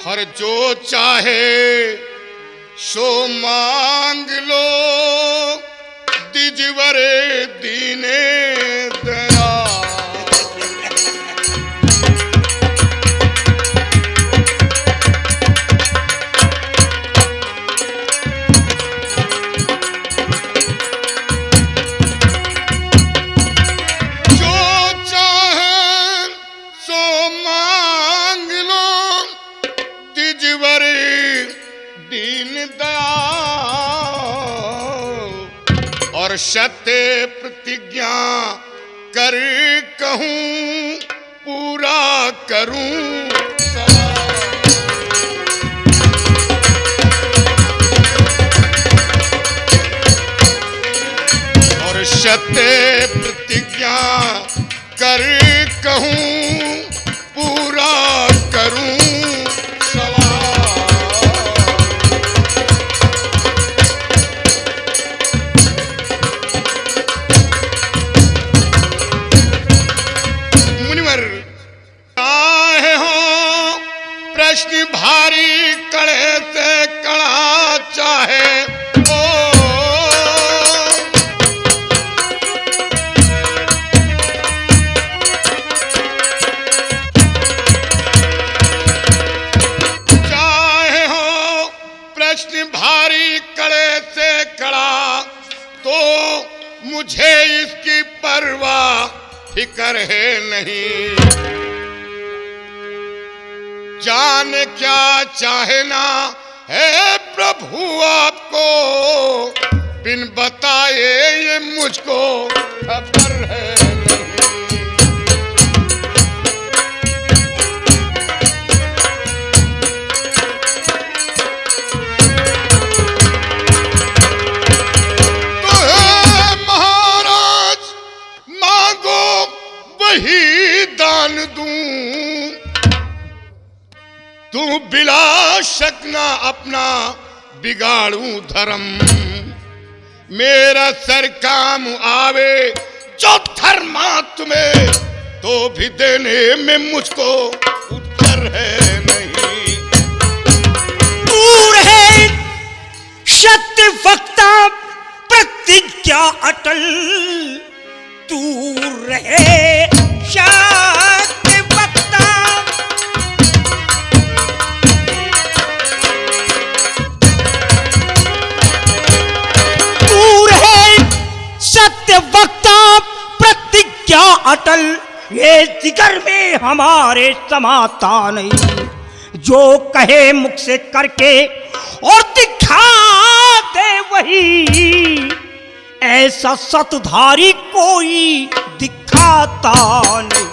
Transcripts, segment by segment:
हर जो चाहे सो मांग लो, दिजवरे दीने दया। और सत्य प्रतिज्ञा कर कहूं पूरा करूं और सत्य प्रतिज्ञा कर कहूं पूरा करूं प्रश्न भारी कड़े से कड़ा चाहे ओ चाहे हो प्रश्न भारी कड़े से कड़ा, तो मुझे इसकी परवाह फिक्र है नहीं। जान क्या चाहना है प्रभु आपको, बिन बताए ये मुझको खबर है नहीं। तो है महाराज मांगो वही दान दूं, तू बिला शक ना अपना बिगाड़ूं धर्म। मेरा सर काम आवे जो धर्मा तुम्हें, तो भी देने में मुझको उत्तर है नहीं। दूर है सत्य वक्ता प्रतिज्ञा अटल, दूर रहे सत्य वक्ता। सत्य वक्ता प्रतिज्ञा अटल, ये जिगर में हमारे समाता नहीं। जो कहे मुख से करके और दिखा दे वही, ऐसा सतधारी कोई दिखाता नहीं।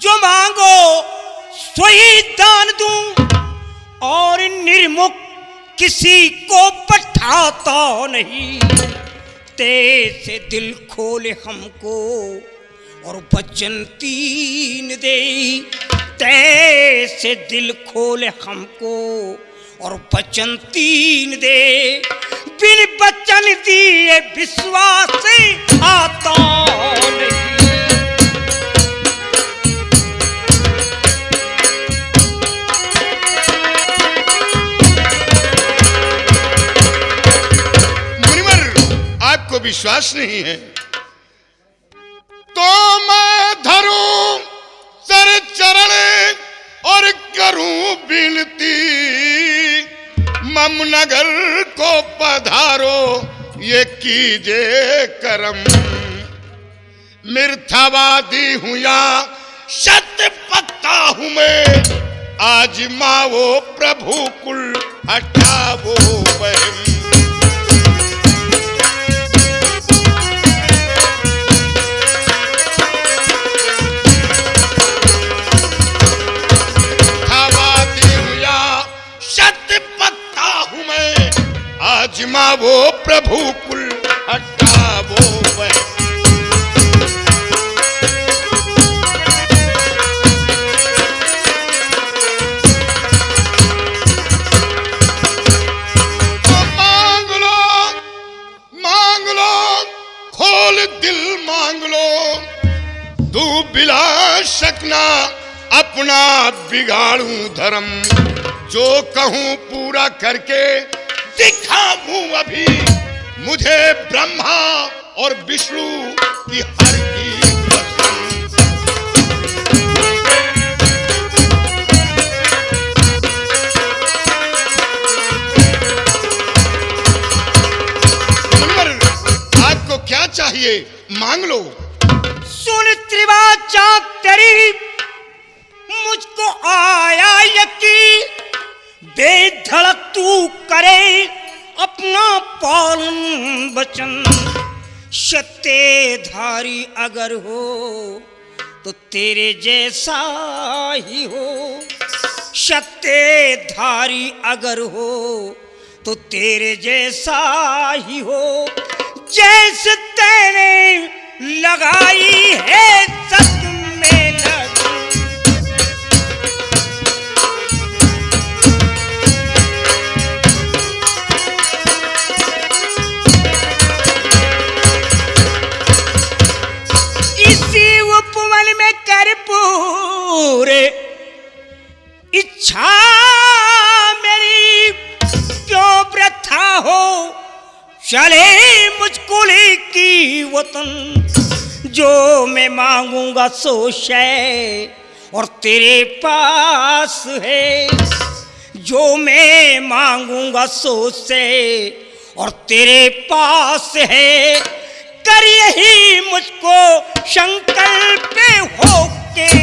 जो मांगो सोई दान दूं, और निर्मुख किसी को पठाता नहीं। तेरे दिल खोले हमको और वचन तीन दे, तेरे दिल खोले हमको और वचन तीन दे। बिन वचन दिए विश्वास आता नहीं। आपको विश्वास नहीं है तो मैं धरूं सर चरण और करूं विनती। ममनगर को पधारो ये कीजे करम। मिथ्यावादी हूं या सत्य पक्ता हूं मैं, आजमाओ प्रभु कुल हटावो वहम। आजमावो प्रभु कुल हटावो वह। खोल दिल मांग लो, तू बिला शकना अपना बिगाड़ूं धर्म, जो कहूं पूरा करके दिखाऊं अभी, मुझे ब्रह्मा और विष्णु की हर की कसम। आपको क्या चाहिए मांग लो। सुन त्रिवाचा तेरी मुझको आया यकीन, बेधड़क तू करे अपना पालन वचन, सत्यधारी अगर हो तो तेरे जैसा ही हो, सत्यधारी अगर हो तो तेरे जैसा ही हो, जैसे तेने लगाई है सच में लगन। इसी उपवन में कर्पूर इच्छा मेरी क्यों वृथा हो, चले मुझको लेकी वतन, जो मैं मांगूंगा सो शय और तेरे पास है, जो मैं मांगूंगा सो से और तेरे पास है, कर यही मुझको संकल्प होके।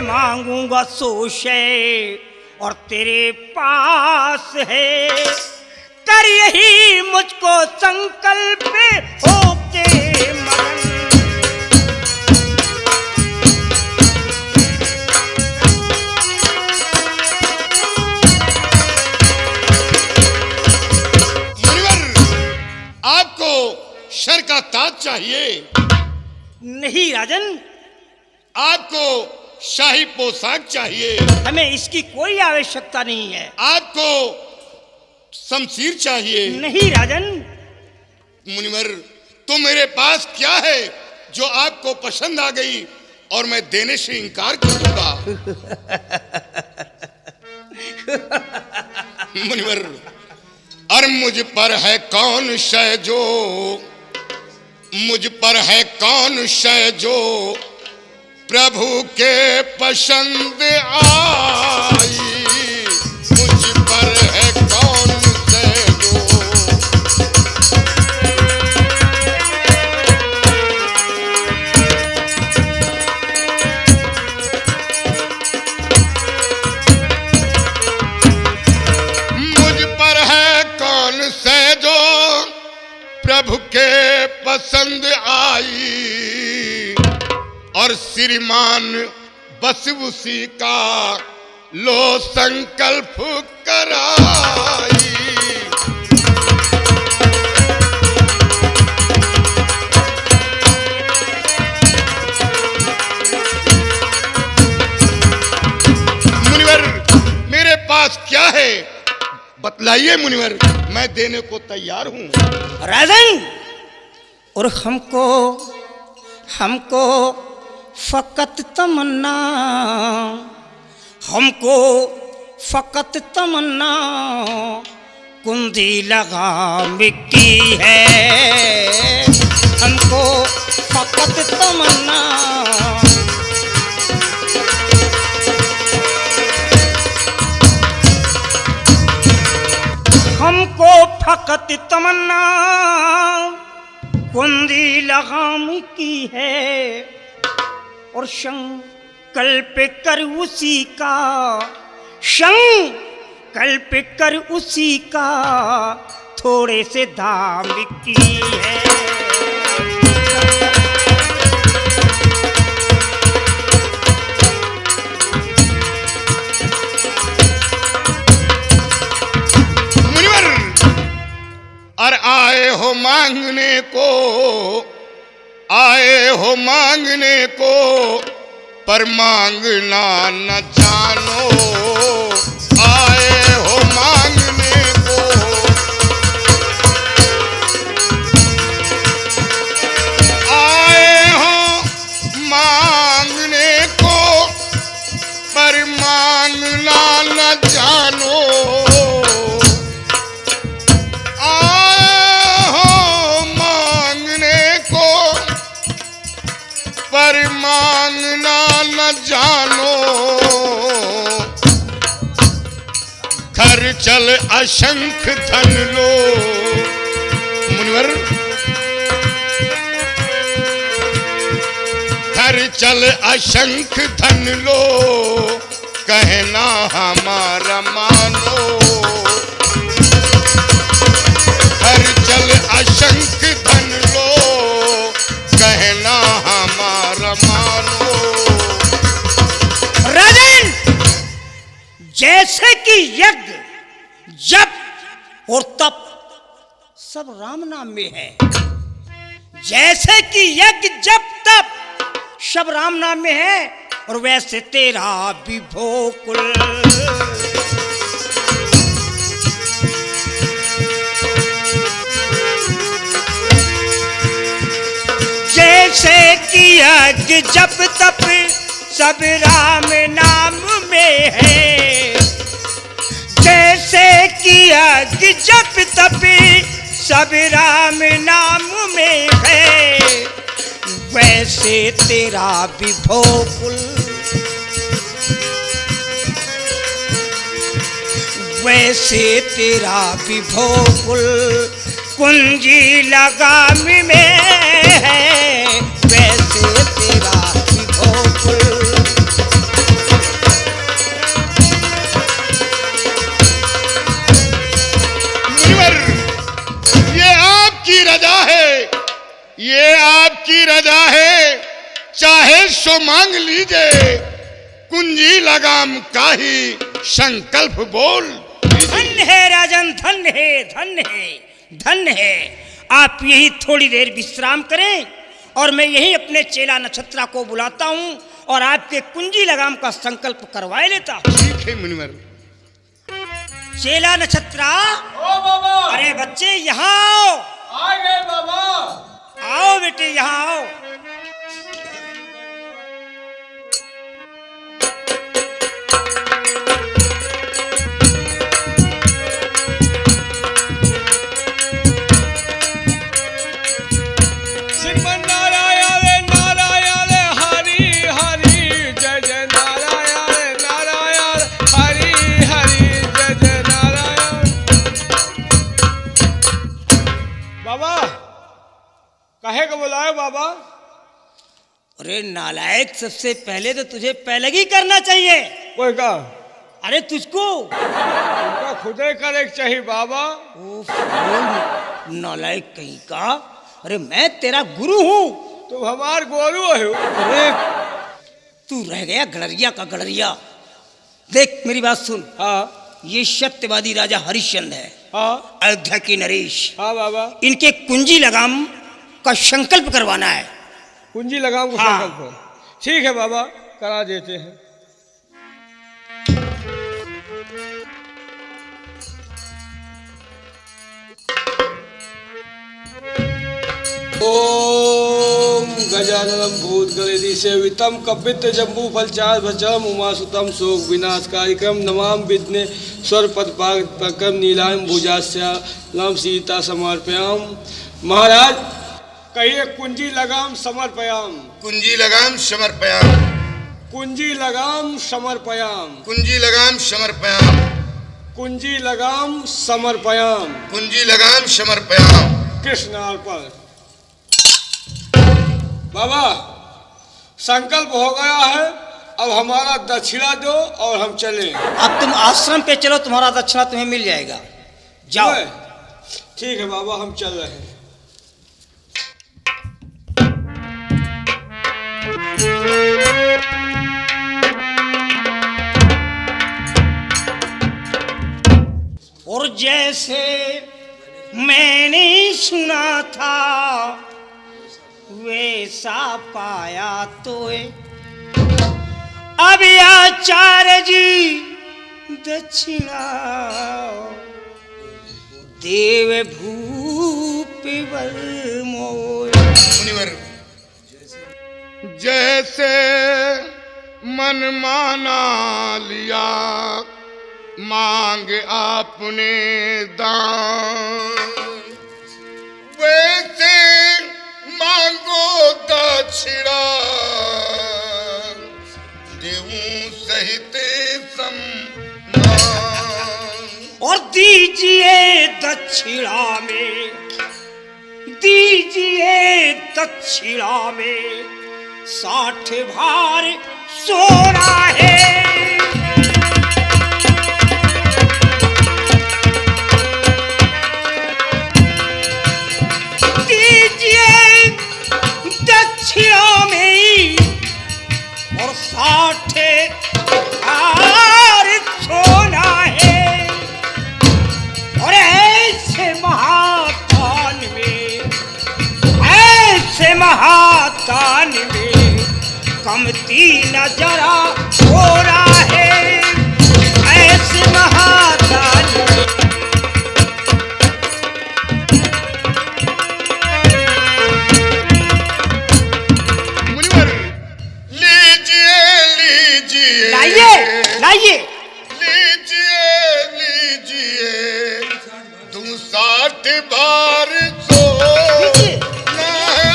मांगूंगा सोशे और तेरे पास है, कर यही मुझको संकल्प होके मगन। मुनिवर, आपको शर का ताज चाहिए? नहीं राजन, आपको शाही पोशाक चाहिए? हमें इसकी कोई आवश्यकता नहीं है। आपको शमशीर चाहिए? नहीं राजन। मुनिवर, तो मेरे पास क्या है जो आपको पसंद आ गई और मैं देने से इनकार कर दूंगा? मुनिवर, और मुझ पर है कौन शय जो, मुझ पर है कौन शय जो प्रभु के पसंद आई, मुझ पर है कौन से जो। मुझ पर है कौन से जो प्रभु के पसंद आई, और श्रीमान बस उसी का लो संकल्प कराई। मुनिवर, मेरे पास क्या है बतलाइए मुनिवर, मैं देने को तैयार हूं। राजन, और हमको फकत तमन्ना, हमको फकत तमन्ना कुंदी लगाम की है, हमको फकत तमन्ना। हमको फकत तमन्ना कुंदी लगाम की है, और संकल्प कर उसी का, संकल्प कर उसी का थोड़े से दाम की है। मुनिवर, और आए हो मांगने को, आए हो मांग मांगने को पर मांगना न जानो, आए हो मांगने को। आए हो मांगने को पर मांगना न जानो, आए हो मांगने को पर मांगना न जानो। घर चल असंख धन लो, मुनिवर घर चल असंख धन लो, कहना हमारा मानो। घर चल असंख धन लो, कहना हमारा मानो। राजन, जैसे कि यज्ञ जप और तप सब राम नाम में है, जैसे कि यज्ञ जप तप सब राम नाम में है, और वैसे तेरा विभो कुल। जैसे कि यज्ञ जप तप सब राम नाम में है, जैसे कि यज्ञ जप तप सब राम नाम में है, वैसे तेरा विभो कुल। वैसे तेरा विभो कुल कुंजी लगाम में है, वैसे तेरा विभो कुल। मुनिवर, ये आपकी रजा है, ये आपकी रजा है, चाहे सो मांग लीजिए, कुंजी लगाम का ही संकल्प बोल। धन है राजन, धन है, धन है, धन है। आप यही थोड़ी देर विश्राम करें और मैं यही अपने चेला नक्षत्रा को बुलाता हूं और आपके कुंजी लगाम का संकल्प करवाए लेता हूं। ठीक है मुनिवर। चेला नक्षत्रा, ओ बाबा, अरे बच्चे यहाँ आओ। आ गए बाबा। आओ बेटे, यहाँ आओ। श्रीमन नारायण नारायण हरि हरि, जय जय नारायण नारायण हरि हरि, जय जय नारायण। बाबा, काहे को बुलाए बाबा? अरे नालायक, सबसे पहले तो तुझे पहलगी करना चाहिए। कोई का? अरे तुझको उनका खुदे करे के चाहिए बाबा। ओफ, नालायक कहीं का। अरे मैं तेरा गुरु हूँ। तुम हमार गोरू हो। अरे तू रह गया गड़रिया का गड़रिया। देख मेरी बात सुन। हाँ ये सत्यवादी राजा हरिश्चंद्र है, हाँ अयोध्या की नरेश। हाँ बाबा, इनके कुंजी लगाम का संकल्प करवाना है। कुंजी लगाओ को हाँ। संकल्प हो। ठीक है बाबा, करा देते हैं। ओम गजाननम भूतगणेति सेवितम कपित जम्बू फलचार भचम उमासुतम शोक विनाशकारिकम नमाम विघ्नेश्वर पदपाकम नीलाम भुजास्याम सीता समर्पयाम। महाराज कहिए कुंजी लगाम समर्पयाम। कुंजी लगाम समर्पयाम। कुंजी लगाम समर्पयाम। कुंजी लगाम समर्पयाम। कुंजी लगाम समर्पयाम। कुंजी लगाम समर्पयाम। कृष्ण अर्पण। बाबा, संकल्प हो गया है, अब हमारा दक्षिणा दो और हम चलें। अब तुम आश्रम पे चलो, तुम्हारा दक्षिणा तुम्हें मिल जाएगा। जाओ। ठीक है बाबा, हम चल रहे हैं। और जैसे मैंने सुना था वैसा पाया तोए। अब आचार्य जी दक्षिणा देव भूप वर मोय। मुनिवर जैसे मन माना लिया मांग आपने दान, वैसे मांगो दक्षिणा देवों सहित सम्मान। और दीजिए दक्षिणा में, दीजिए दक्षिणा में 60 भार सोना है। दीजिए दक्षिणा में और 60 भार सोना है। और ऐसे महादान में, ऐसे महादान में कमती न जरा हो रहा है। ऐसे महादान में मुनिवर लीजिए लीजिए लाइए लाइए लीजिए लीजिए तुम 60 बार सोना है।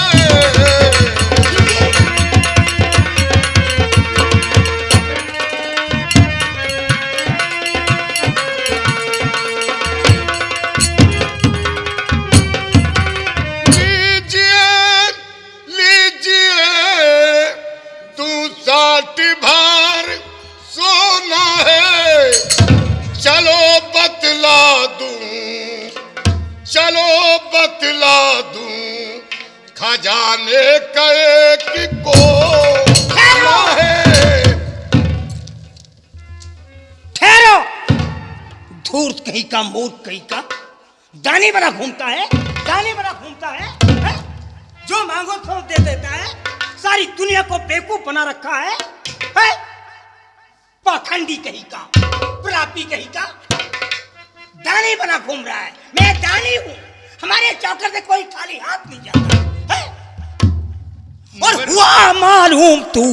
लीजिए लीजिए तुम 60 बार सोना है। चलो बतला दूं, चलो बतला दूं खजाने का एक को है। ठहरो। धूर्त कहीं का, मूर्ख कहीं का, दानी बना घूमता है, दानी बना घूमता है, हैं? जो मांगो तो दे देता है। सारी दुनिया को बेवकूफ बना रखा है, हैं? पाखंडी कहीं का, प्रापी कहीं का, दानी बना घूम रहा है। मैं दानी हूं, हमारे चौकर से कोई खाली हाथ नहीं जाता है। और हुआ मालूम तू,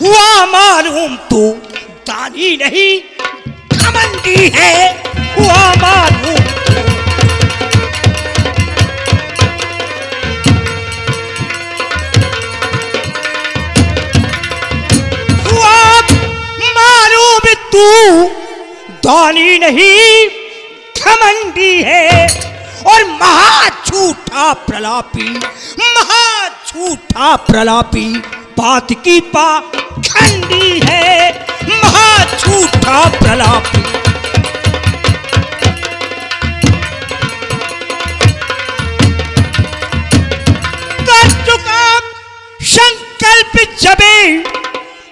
हुआ मालूम तू दानी नहीं घमंडी है। हुआ मालूम तू दानी नहीं घमंडी है। और महा झूठा प्रलापी, महा झूठा प्रलापी बात की पाखंडी है। महा झूठा प्रलापी कर चुका संकल्प जबे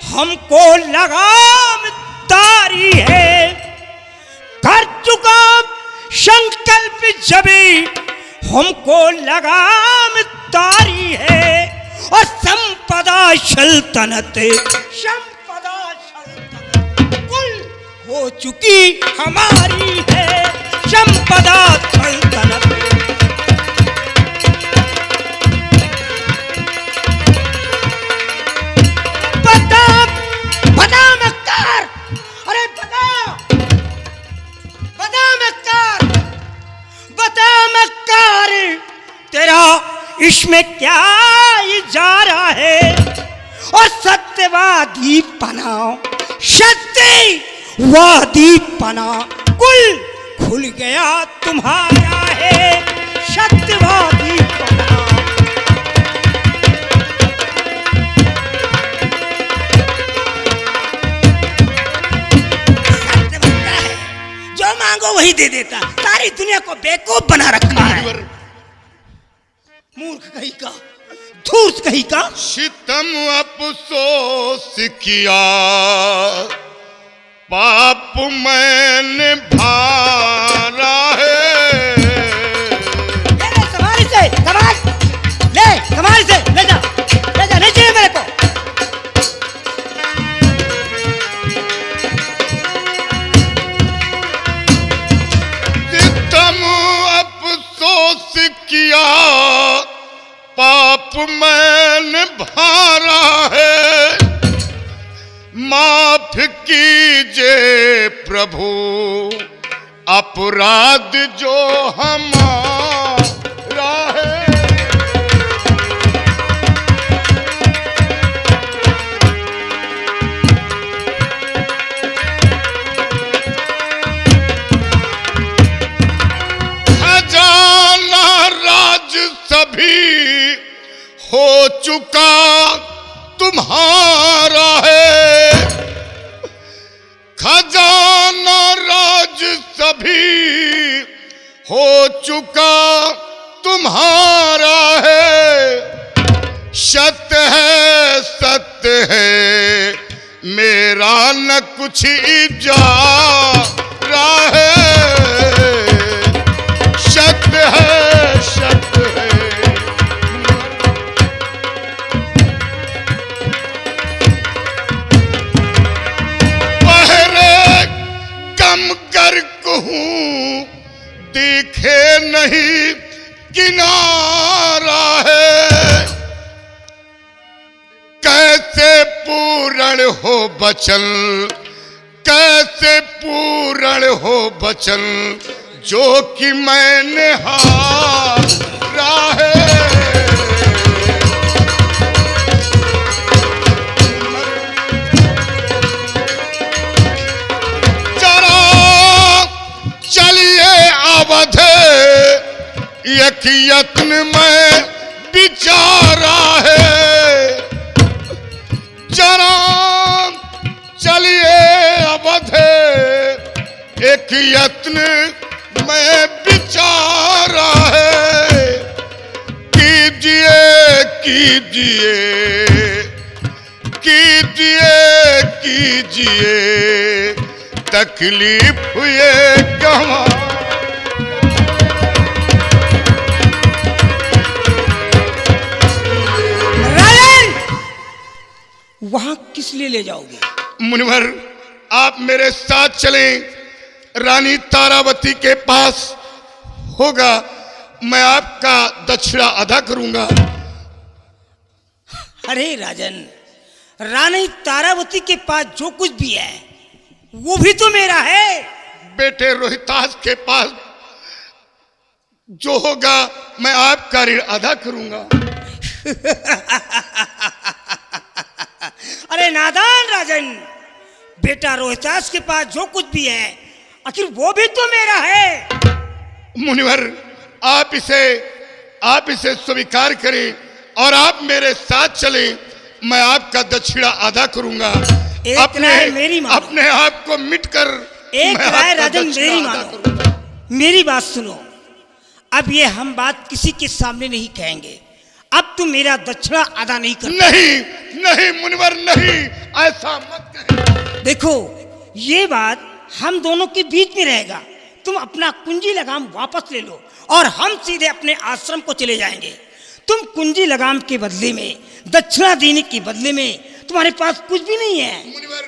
हमको लगाम तारी है। कर चुका संकल्प जबे हमको लगाम तारी है। और संपदा सल्तनत, संपदा सल्तनत कुल हो चुकी हमारी है। संपदा सल्तनत बता बता मक्कार, अरे बता बता मक्कार, बता मक्कार तेरा इसमें क्या इजारा है। और सत्यवादी पना, सत्यवादी पना कुल खुल गया तुम्हारा है। सत्यवादी पना जो मांगो वही दे देता। सारी दुनिया को बेवकूफ बना रखा है। मूर्ख कहीं का, धूर्त कहीं का। सितम अफसोस किया पाप मैंने भारा है। ले सवारी से, सवार ले, सवारी से ले जा। प्रभु अपराध जो हमारा है। खजाना राज सभी हो चुका तुम्हारा है। खजाना राज सभी हो चुका तुम्हारा है। सत्य है मेरा न कुछ इजारा है। सत्य है कर कहूं दिखे नहीं किनारा है। कैसे पूर्ण हो बचन, कैसे पूर्ण हो बचन जो कि मैंने हारा है। एक यत्न में बिचारा है। जरा चलिए अवधे एक यत्न में बिचारा है। कीजिए कीजिए कीजिए कीजिए तकलीफ ये गंवा। वहां किस लिए ले जाओगे? मुनिवर आप मेरे साथ चलें। रानी तारावती के पास होगा, मैं आपका दक्षिणा अदा करूंगा। अरे राजन, रानी तारावती के पास जो कुछ भी है वो भी तो मेरा है। बेटे रोहितास के पास जो होगा मैं आपका ऋण अदा करूंगा। अरे नादान राजन, बेटा रोहितास के पास जो कुछ भी है आखिर वो भी तो मेरा है। मुनिवर आप इसे स्वीकार करें और आप मेरे साथ चलें। मैं आपका दक्षिणा अदा करूंगा। अपने आप को मिटकर एक राय राजन मेरी मानो, मेरी बात सुनो। अब ये हम बात किसी के सामने नहीं कहेंगे। अब तुम मेरा दक्षिणा अदा नहीं कर। नहीं नहीं मुनिवर नहीं, ऐसा मत कहें। देखो ये बात हम दोनों के बीच में रहेगा। तुम अपना कुंजी लगाम वापस ले लो और हम सीधे अपने आश्रम को चले जाएंगे। तुम कुंजी लगाम के बदले में, दक्षिणा देने के बदले में तुम्हारे पास कुछ भी नहीं है। मुनिवर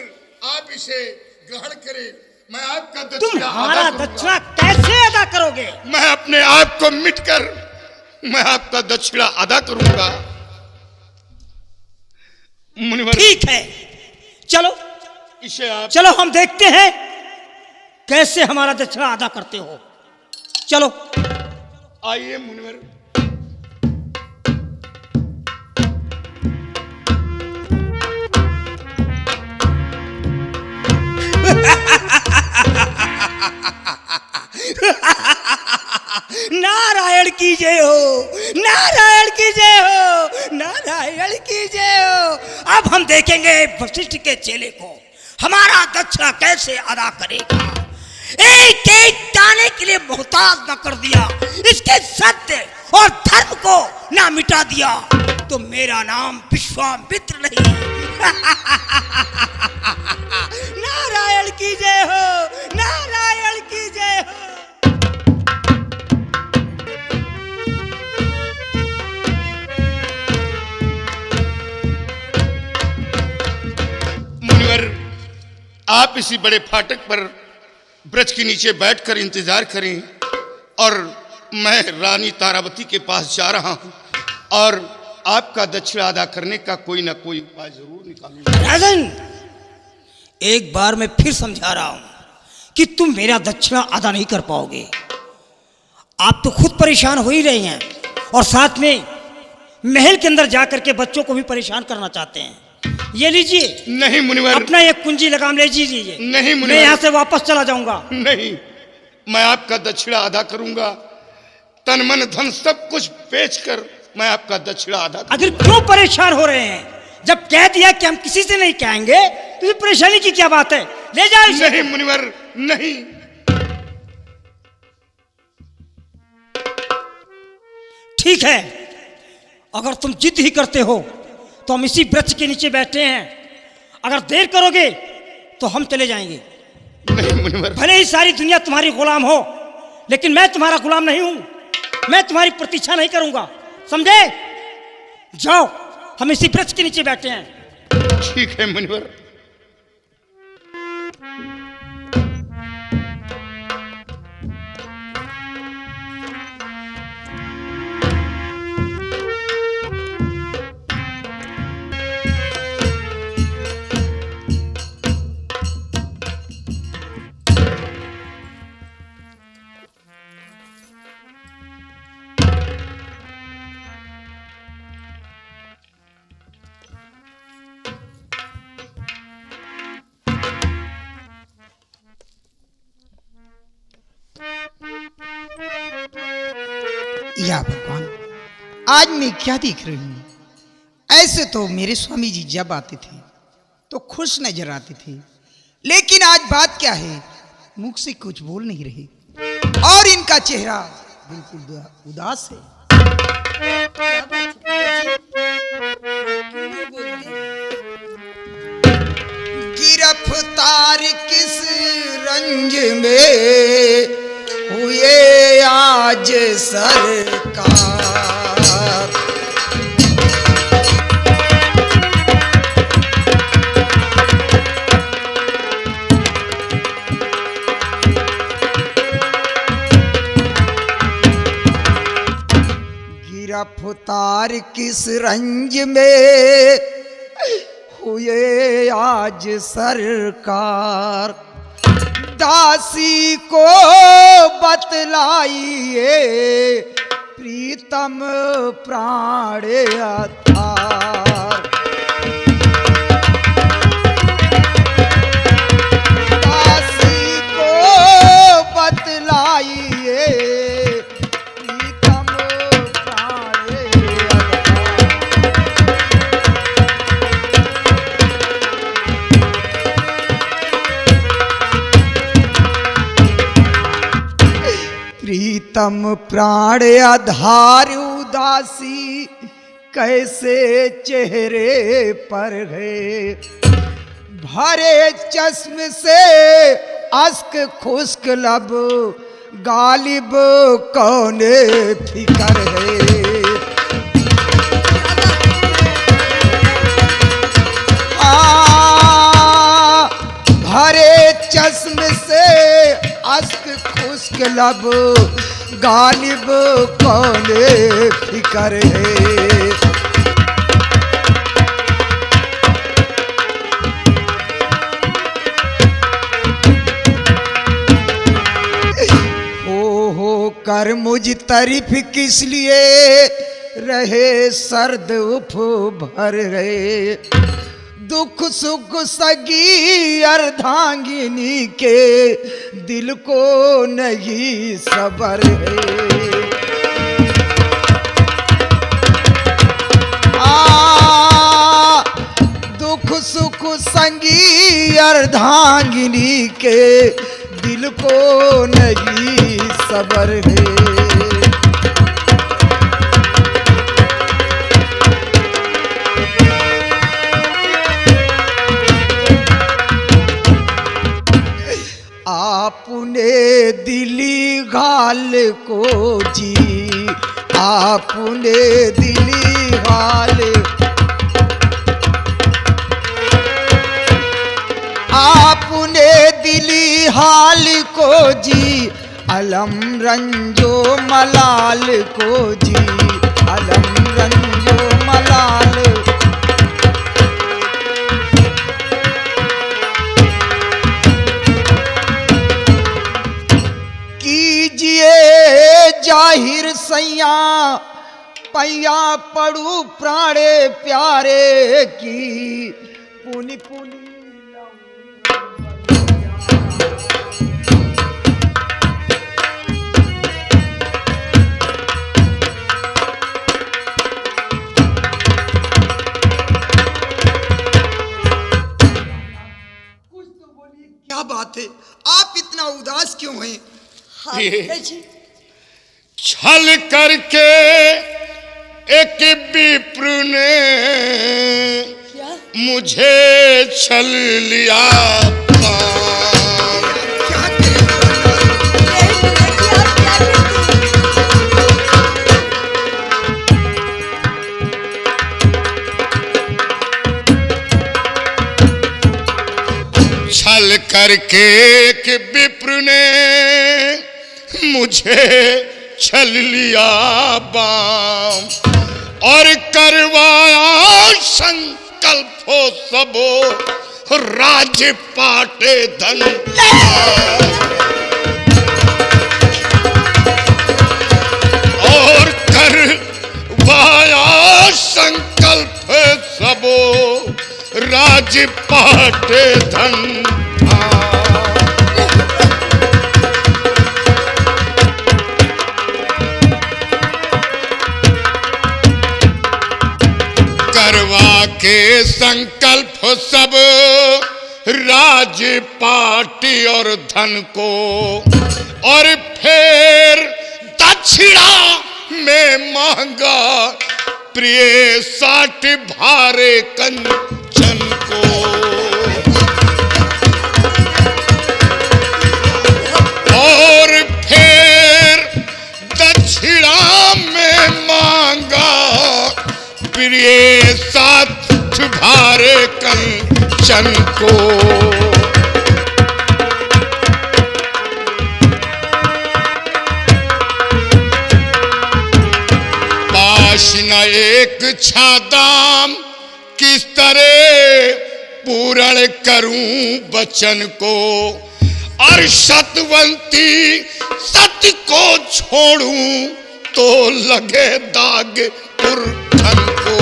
आप इसे ग्रहण करें, मैं आपका तुम हमारा दक्षिणा कैसे अदा करोगे? मैं अपने आप को मिटकर मैं आपका दक्षिणा अदा करूंगा। मुनिवर ठीक है, चलो इसे आप चलो हम देखते हैं कैसे हमारा दक्षिणा अदा करते हो। चलो आइए मुनिवर। नारायण की जय हो, नारायण की जय हो, नारायण की जय हो। अब हम देखेंगे वशिष्ठ के चेले को हमारा दक्षिणा कैसे अदा करेगा। एक एक दाने के लिए मोहताज न कर दिया, इसके सत्य और धर्म को ना मिटा दिया तो मेरा नाम विश्वामित्र नहीं। नारायण की जय हो, नारायण की जय हो। मुनिवर आप इसी बड़े फाटक पर ब्रज के नीचे बैठकर इंतजार करें और मैं रानी तारावती के पास जा रहा हूं और आपका दक्षिणा अदा करने का कोई ना कोई उपाय जरूर निकालूंगा। राजन, एक बार मैं फिर समझा रहा हूं कि तुम मेरा दक्षिणा अदा नहीं कर पाओगे। आप तो खुद परेशान हो ही रहे हैं और साथ में महल के अंदर जाकर के बच्चों को भी परेशान करना चाहते हैं। ये लीजिए, नहीं मुनिवर, अपना एक कुंजी लगाम ले लीजिए। नहीं मुनिवर, मैं यहाँ से वापस चला जाऊंगा। नहीं, मैं आपका दक्षिणा अदा करूंगा। तन मन धन सब कुछ बेचकर मैं आपका दक्षिणा अदा करूंगा। आखिर क्यों परेशान हो रहे हैं? जब कह दिया कि हम किसी से नहीं कहेंगे तो परेशानी की क्या बात है? ले जाओ इसे। नहीं मुनिवर, नहीं। ठीक है, अगर तुम जिद ही करते हो तो हम इसी वृक्ष के नीचे बैठे हैं। अगर देर करोगे तो हम चले जाएंगे। नहीं मुनिवर, भले ही सारी दुनिया तुम्हारी गुलाम हो, लेकिन मैं तुम्हारा गुलाम नहीं हूं। मैं तुम्हारी प्रतीक्षा नहीं करूंगा, समझे? जाओ, हम इसी वृक्ष के नीचे बैठे हैं। ठीक है मुनिवर। या भगवान, आज मैं क्या देख रही हूँ? ऐसे तो मेरे स्वामी जी जब आते थे तो खुश नजर आते थे, लेकिन आज बात क्या है? मुख से कुछ बोल नहीं रहे और इनका चेहरा बिल्कुल उदास है। गिरफ्तार किस रंज में हुए आज सरकार, गिरफ्तार किस रंज में हुए आज सरकार, दासी को बतलाइए प्रीतम प्राण अथार, दासी को बतलाइए प्रीतम प्राण अथार। प्रीतम प्राण आधार उदासी कैसे चेहरे पर है, भरे चश्म से अश्क खुश्क लब गालिब कौने फिकर है। भरे चश्म से अश्क खुश्क लब गालिब कौने फिकर है। हो कर मुझ तारीफ किस लिए रहे सर्द उफ भर गए, दुख सुख सगी अर्धांगिनी के दिल को नहीं सबर है। दुख सुख संगी अर्धांगिनी के दिल को नहीं सबर है। आपने दिली घाल को जी, आपने दिली घाल, आपने दिली हाल को जी, अलम रंजो मलाल को जी, अलम रंजो मलाल। पैया पड़ू प्राणे प्यारे की पुनि पुनि क्या बात है, आप इतना उदास क्यों हैं? हाँ, ये- जी छल करके एक विप्र ने क्या मुझे छल लिया था। क्या करें दुकानदार? यही तो देखिए आप क्या करते हैं। छल करके एक विप्र ने मुझे छल लिया बाम और करवाया संकल्प हो सबो राज पाटे धन और करवाया संकल्प सबो राज पाटे धन करवा के संकल्प सब राज पाटी और धन को और फिर दक्षिणा में मांगा प्रिय साठ भारे कंचन को और फिर दक्षिणा में मांगा प्रिय साठ भारे कंचन को न एक छादाम किस तरह पूर्ण करूं बचन को और सतवंती सत्य को छोड़ूं तो लगे दाग पुरखन को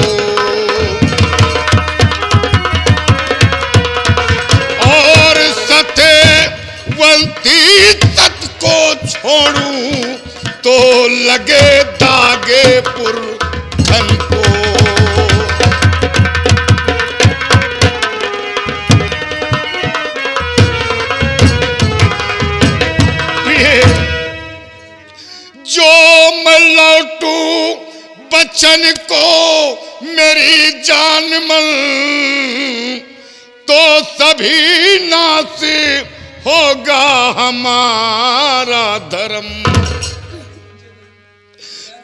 और सत्यवंती सत्य को छोड़ूं तो लगे दागे पुरखन को जो मैं लौटूं बचन को मेरी जान मन तो सभी नाश होगा हमारा धर्म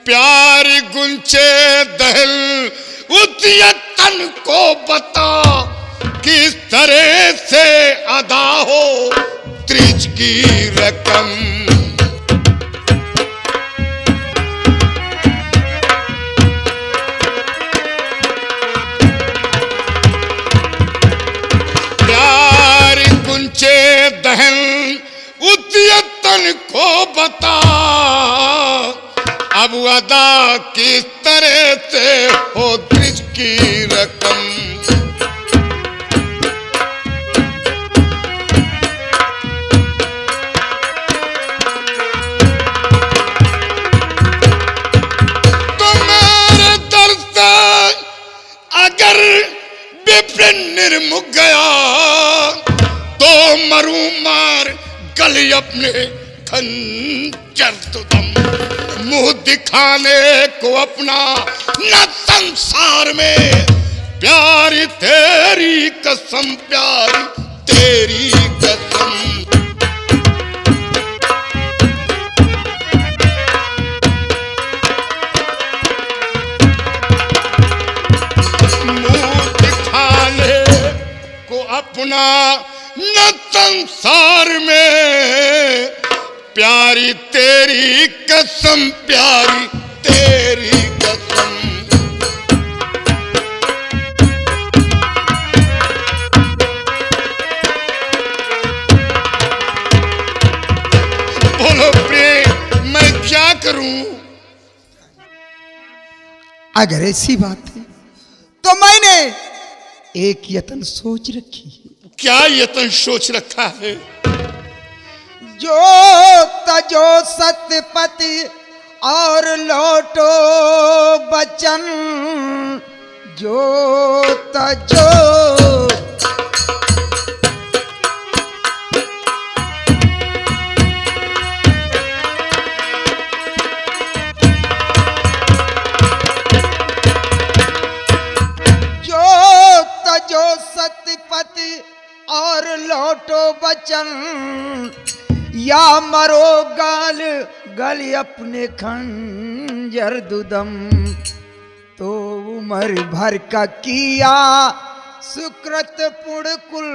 प्यार गुंचे दहल उद्यतन को बता किस तरह से अदा हो त्रिज की रकम प्यार गुंचे दहल उद्यतन को बता अब अदा किस तरह से हो त्रिज की रकम तो मेरे दर से अगर विपिन निर्मुख गया तो मरूं मार गली अपने खंजर तुदम मुंह दिखाने को अपना न संसार में प्यारी तेरी कसम प्यारी तेरी कसम मुंह दिखाने को अपना न संसार में प्यारी तेरी कसम प्यारी तेरी कसम बोलो प्रिय मैं क्या करूं अगर ऐसी बात है तो मैंने एक यतन सोच रखी है। क्या यतन सोच रखा है? जो तजो सतपति और लौटो बचन, जो तजो सतपति और लौटो बचन, या मरो गाल गल अपने खंजर दुदम। तो उम्र भर का किया सुकृत पुण्य कुल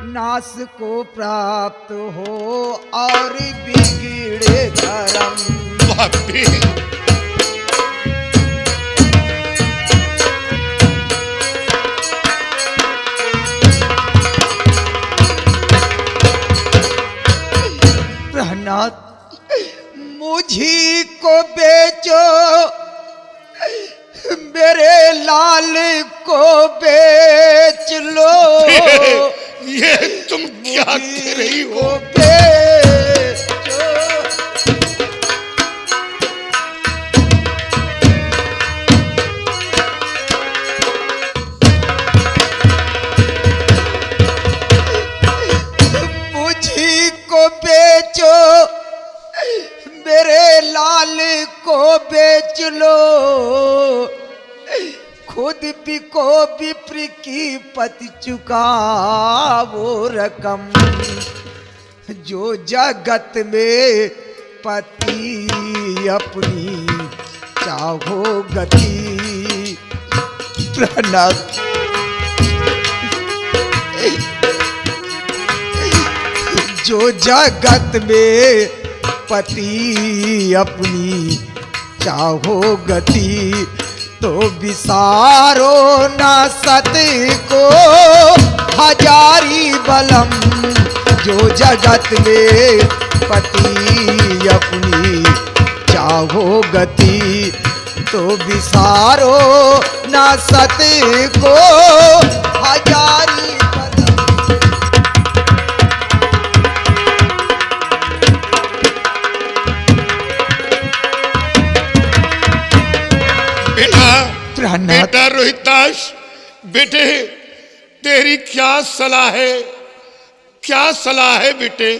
नाश को प्राप्त हो और बिगड़े धर्म। मुझी को बेचो मेरे लाल को बेच लो। ये तुम क्या कह रही हो? बेचो मुझी को बेचो मेरे लाल को बेच लो। खुद बिको विप्र की पति चुका वो रकम। जो जगत में पति अपनी चाहो गति। प्रणाम। जो जगत में पति अपनी चाहो गति, तो विसारो न सत को हजारी बलम। जो जगत में पति अपनी चाहो गति, तो विसारो न सत को हजारी बलम। बेटा रोहिताश, बेटे तेरी क्या सलाह है? क्या सलाह है बेटे?